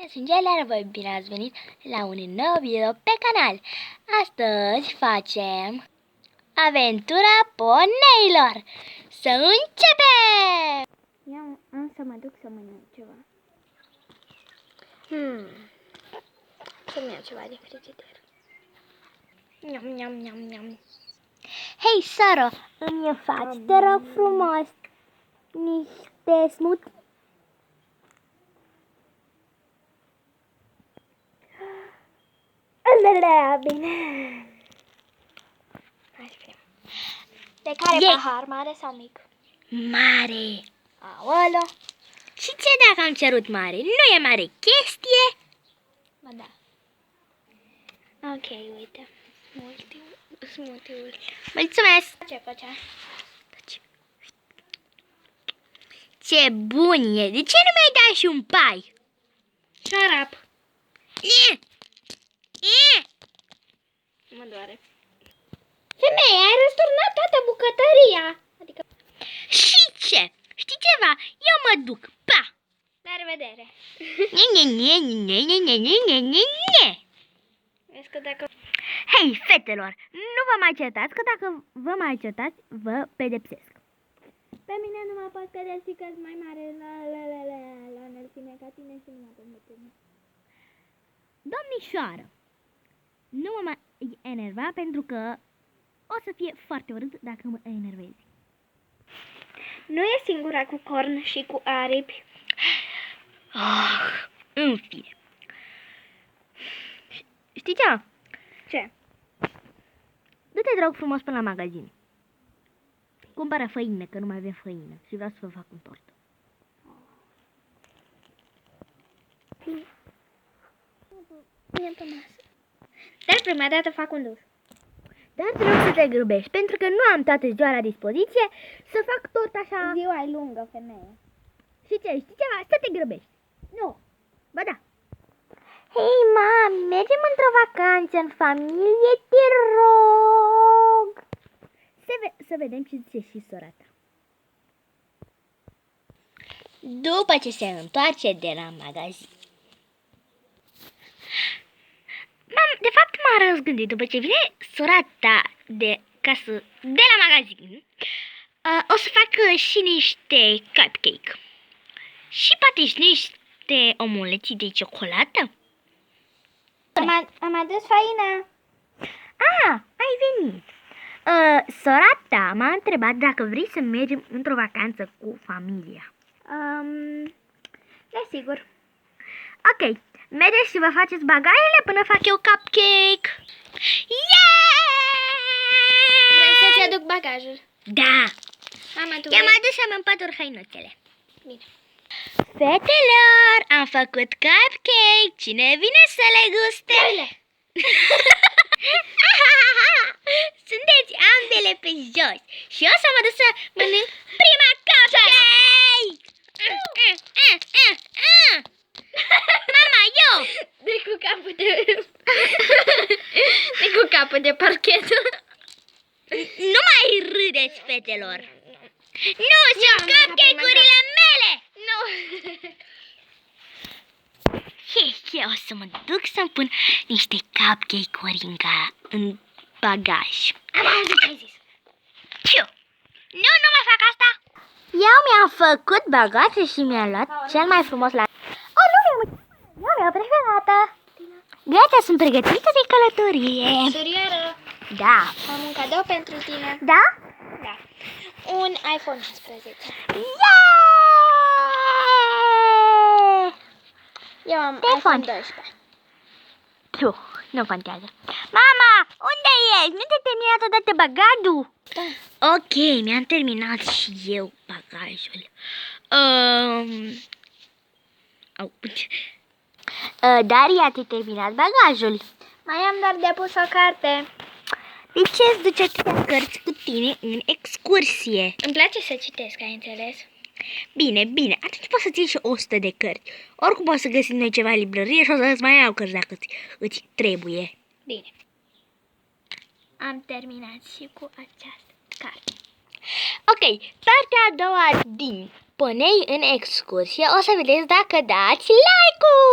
Eu sunt Gelera, voi bine ați venit la un nou video pe canal. Astăzi facem aventura poneilor. Să începem! Eu am să mă duc să mănânc ceva. Să-mi iau ceva de frigider. Niam. Hei, soră, îmi faci, te rog frumos, niște smoothie? Bine. Aș fi. De care pahar, mare sau mic? Mare. Aolo. Și ce dacă am cerut mare? Nu e mare chestie? Ba da. Ok, uite. Smoothie-ul. Mulțumesc! Ce făcea? Ce bun e! De ce nu mi-ai dat și un pai? Șarap. Mă doare. Femeie, ai răsturnat toată bucătăria. Adică... Și ce? Știi ceva? Eu mă duc. Pa! La revedere. Vezi că dacă... Hei, fetelor, nu vă mai certați, că dacă vă mai certați, vă pedepsesc. Pe mine nu mă pot pedepsi că sunt mai mare la înălțime ca tine și nu mă pot mătârni. Domnișoară, nu mă mai enerva pentru că o să fie foarte urât dacă mă enervezi. Nu e singura cu corn și cu aripi. În fine. Știi ce? Ce? Du-te, te rog frumos, până la magazin. Cumpără făină, că nu mai avem făină și vreau să vă fac un tort. Bine pe masă. Dar prima dată fac un duș. Dar te rog să te grăbești, pentru că nu am toată ziua la dispoziție să fac tot așa. Ziua e lungă, femeie. Și ce? Știi ceva? Să te grăbești. Nu. Ba da. Hei, mami, mergem într-o vacanță în familie, te rog. Să vedem ce zice și sora ta. După ce se întoarce de la magazin. De fapt m-am răzgândit, după ce vine sora ta de casă, de la magazin, o să fac și niște cupcake. Și poate și niște omuleți de ciocolată. Am adus faina. Ai venit. Sora ta m-a întrebat dacă vrei să mergem într-o vacanță cu familia. Desigur. Ok, mergeți și vă faceți bagajele până fac eu cupcake. Yeah! Vrei să-ți aduc bagajul? Da. Mama, tu I-am vrei? adus și am împături hăinuțele. Bine. Fetelor, am făcut cupcake. Cine vine să le guste? Sunteți ambele pe jos. Și eu să mă duc să mănânc prima cupcake. Mama, eu. De cu capul de... De cu capul de parchet. Nu mai râdeți, fetelor. Nu, sunt cupcake-urile mele. Nu. Eu o să mă duc să-mi pun niște cupcake-uri în bagaj. Am auzit ce ai zis. Nu mai fac asta. Eu mi-am făcut bagajul și mi-am luat cel mai frumos la... Eu mi-o preferată. Gata, sunt pregătită de călătorie. Surioară, Da. am un cadou pentru tine. Da? Da. Un iPhone 11. Yeah! Eu am Telefon. iPhone 12. Nu contează. Mama, unde ești? Nu te-ai terminat odată bagajul? Da. Ok, mi-am terminat și eu bagajul. Daria, ți-ai terminat bagajul? Mai am doar de pus o carte. De ce îți duci atâtea cărți cu tine în excursie? Îmi place să citesc, ai înțeles? Bine, atunci poți să ții și 100 de cărți. Oricum poți să găsim noi ceva în librărie și o să-ți mai iau cărți dacă îți trebuie. Bine. Am terminat și cu această carte. Ok, partea a doua din Ponei în excursie. O să vedeți dacă dați like-ul!